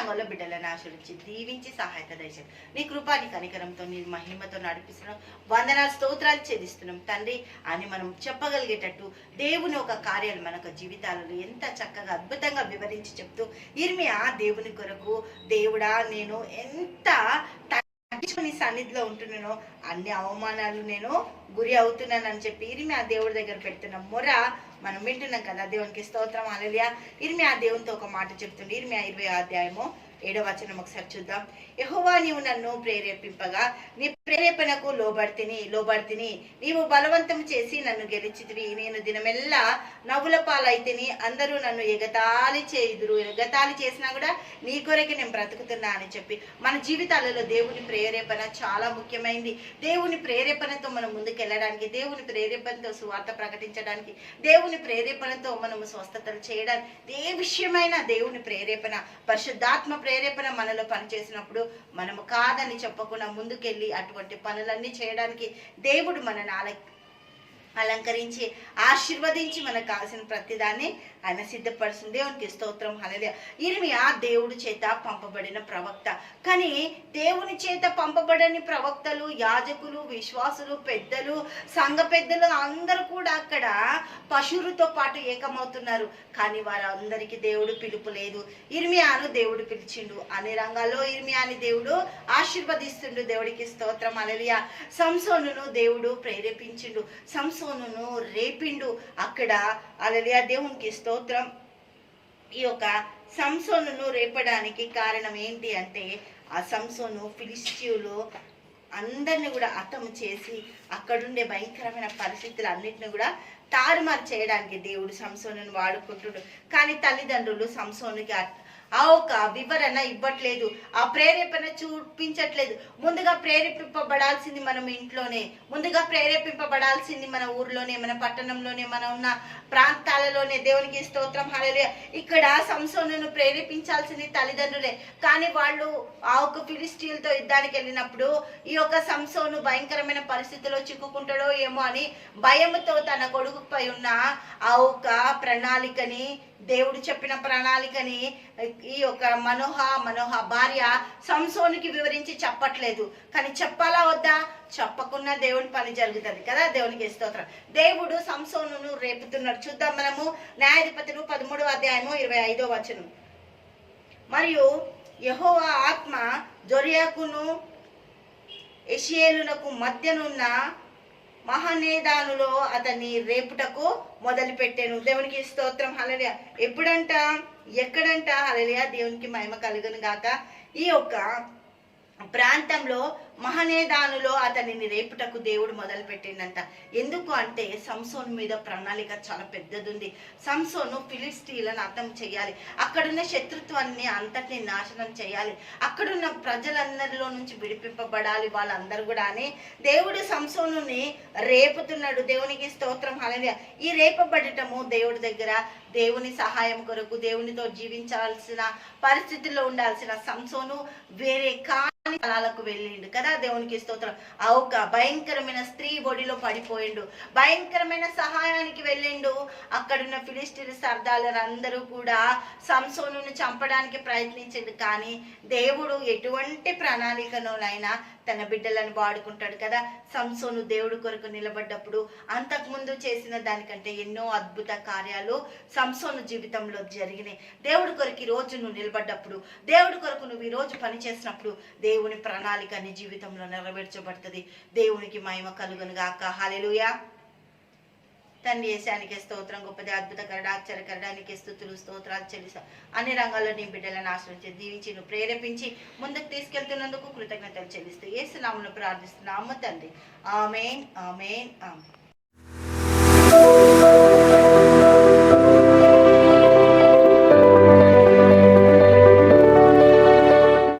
రంగంలో బిడ్డలను ఆశ్రయించి దీవించి సహాయత దయచేసి నీ కృపాని కనికరంతో నీ మహిమతో నడిపిస్తున్నాం. వందనాలు స్తోత్రాలు చెల్లిస్తున్నాం తండ్రి అని మనం చెప్పగలిగేటట్టు దేవుని ఒక కార్యాలు మన జీవితాలలో ఎంత చక్కగా అద్భుతంగా వివరించి చెప్తూ ఇర్మియా దేవుని కొరకు దేవుడా నేను ఎంత నీ సన్నిధిలో ఉంటున్నానో అన్ని అవమానాలు నేను గురి అవుతున్నానని చెప్పి ఇర్మియా దేవుడి దగ్గర పెడుతున్నాం మొర మనం వింటున్నాం కదా. దేవునికి స్తోత్రం హల్లెలూయా. ఇర్మియా దేవునితో ఒక మాట చెప్తుంది. ఇర్మియా 20వ అధ్యాయము 7వ వచనం ఒకసారి చూద్దాం. యెహోవా నీవు నన్ను ప్రేరేపింపగా నీ ప్రేరేపణకు లోబడితిని నీవు బలవంతం చేసి నన్ను గెలిచితివి. నేను దినమెల్లా నవ్వుల పాలైతిని, అందరూ నన్ను ఎగతాళి చేయుదురు. ఎగతాళి చేసినా కూడా నీ కొరకే నేను బ్రతుకుతున్నా అని చెప్పి మన జీవితాలలో దేవుని ప్రేరేపణ చాలా ముఖ్యమైనది. దేవుని ప్రేరేపణతో మనం ముందుకెళ్ళడానికి, దేవుని ప్రేరేపణతో సువార్త ప్రకటించడానికి, దేవుని ప్రేరేపణతో మనము స్వస్థతలు చేయడానికి, ఏ విషయమైన దేవుని ప్రేరేపణ పరిశుద్ధాత్మ ప్రేరేపణ మనలో పనిచేసినప్పుడు మనము కాదని చెప్పకుండా ముందుకెళ్ళి అటువంటి పనులన్నీ చేయడానికి దేవుడు మనల్ని అలంకరించి ఆశీర్వదించి మనకు కావాల్సిన ప్రతిదాన్ని ఆయన సిద్ధపరుస్తుంది. దేవునికి స్తోత్రం హల్లెలూయా. ఇర్మియా దేవుడి చేత పంపబడిన ప్రవక్త. కానీ దేవుని చేత పంపబడని ప్రవక్తలు, యాజకులు, విశ్వాసులు, పెద్దలు, సంఘ పెద్దలు అందరూ కూడా అక్కడ పశువులతో పాటు ఏకమవుతున్నారు. కానీ వారందరికీ దేవుడు పిలుపు లేదు. ఇర్మియాను దేవుడు పిలిచిండు. అన్ని రంగాల్లో ఇర్మియాని దేవుడు ఆశీర్వదిస్తుండు. దేవుడికి స్తోత్రం హల్లెలూయా. సంసోనును దేవుడు ప్రేరేపించిండు, సంసోనును రేపిండు అక్కడ హల్లెలూయా. దేవునికి స్తోత్రం. ఈ యొక్క సంసోనును రేపడానికి కారణం ఏంటి అంటే ఆ సంసోను ఫిలిష్తీయులు అందరిని కూడా హతం చేసి అక్కడుండే భయంకరమైన పరిస్థితులు అన్నిటిని కూడా తారుమారు చేయడానికి దేవుడు సంసోనును వాడుకుంటుడు. కానీ తల్లిదండ్రులు సంసోనుకి ఆ ఒక వివరణ ఇవ్వట్లేదు, ఆ ప్రేరేపణ చూపించట్లేదు. ముందుగా ప్రేరేపింపబడాల్సింది మనం ఇంట్లోనే, ముందుగా ప్రేరేపింపబడాల్సింది మన ఊర్లోనే, మన పట్టణంలోనే, మన ఉన్న ప్రాంతాలలోనే. దేవునికి స్తోత్రం హల్లెలూయా. ఇక్కడ సంసోనును ప్రేరేపించాల్సింది తల్లిదండ్రులే. కానీ వాళ్ళు ఆ ఒక ఫిలిష్తీయులతో యుద్ధానికి వెళ్ళినప్పుడు ఈ యొక్క సంసోను భయంకరమైన పరిస్థితిలో చిక్కుకుంటాడో ఏమో అని భయముతో తన కొడుకుపై ఉన్న ఆ ఒక ప్రణాళికని, దేవుడు చెప్పిన ప్రణాళికని ఈ యొక్క మనోహ భార్య సంసోనుకి వివరించి చెప్పట్లేదు. కానీ చెప్పాలా వద్దా? చెప్పకున్నా దేవుని పని జరుగుతుంది కదా. దేవునికి స్తోత్రం. దేవుడు సంసోనును రేపుతున్నాడు. చూద్దాం మనము న్యాయాధిపతులు 13వ అధ్యాయము 25వ వచనం. మరియు యెహోవా ఆత్మ జొర్యాకును ఎషియేలునకు మధ్యనున్న మహనేదానులో అతన్ని రేపుటకు మొదలు పెట్టాను. దేవునికి స్తోత్రం హల్లెలూయా. ఎప్పుడంట, ఎక్కడంట? హల్లెలూయా. దేవునికి మహిమ కలుగును గాక. ఈ యొక్క ప్రాంతంలో మహనేదానులో అతనిని రేపుటకు దేవుడు మొదలు పెట్టిండంట. ఎందుకు అంటే సంసోను మీద ప్రణాళిక చాలా పెద్దది ఉంది. సంసోను ఫిలిష్తీయులను హతం చేయాలి, అక్కడున్న శత్రుత్వాన్ని అంతటిని నాశనం చేయాలి, అక్కడున్న ప్రజలందరిలో నుంచి విడిపింపబడాలి వాళ్ళందరూ కూడా అని దేవుడు సంసోనుని రేపుతున్నాడు. దేవునికి స్తోత్రం హల్లెలూయా. ఈ రేపబడటము దేవుడి దగ్గర దేవుని సహాయం కొరకు దేవునితో జీవించాల్సిన పరిస్థితుల్లో ఉండాల్సిన సంసోను వేరే స్థలాలకు వెళ్ళిండు కదా. దేవునికి స్తోత్రం. ఆ ఒక భయంకరమైన స్త్రీ బొడిలో పడిపోయిండు, భయంకరమైన సహాయానికి వెళ్ళిండు. అక్కడున్న ఫిలిష్తీయుల సర్దారులందరూ కూడా సంసోనును చంపడానికి ప్రయత్నించిండు. కానీ దేవుడు ఎటువంటి ప్రణాళికనోనైనా తన బిడ్డలను వాడుకుంటాడు కదా. సంసోను దేవుడు కొరకు నిలబడ్డప్పుడు అంతకుముందు చేసిన దానికంటే ఎన్నో అద్భుత కార్యాలు సంసోను జీవితంలో జరిగినాయి. దేవుడి కొరకు ఈ రోజు నువ్వు నిలబడ్డప్పుడు, దేవుడి కొరకు నువ్వు ఈ రోజు పని చేసినప్పుడు దేవుని ప్రణాళిక నీ జీవితంలో నెరవేర్చబడుతుంది. దేవునికి మహిమ కలుగును గాక. హల్లెలూయా. తండ్రి యేసానికి స్తోత్రం. గొప్పది, అద్భుతకరడ, ఆశ్చర్యకరడానికి స్తుతులు స్తోత్రాలు చెల్లిస్తా. అన్ని రంగాల్లో నీ బిడ్డలను ఆశ్రయించి దీవించి నువ్వు ప్రేరేపించి ముందుకు తీసుకెళ్తున్నందుకు కృతజ్ఞతలు చెల్లిస్తూ యేసు నామములో ప్రార్థిస్తున్నాము తండ్రి. ఆమేన్, ఆమేన్, ఆమేన్.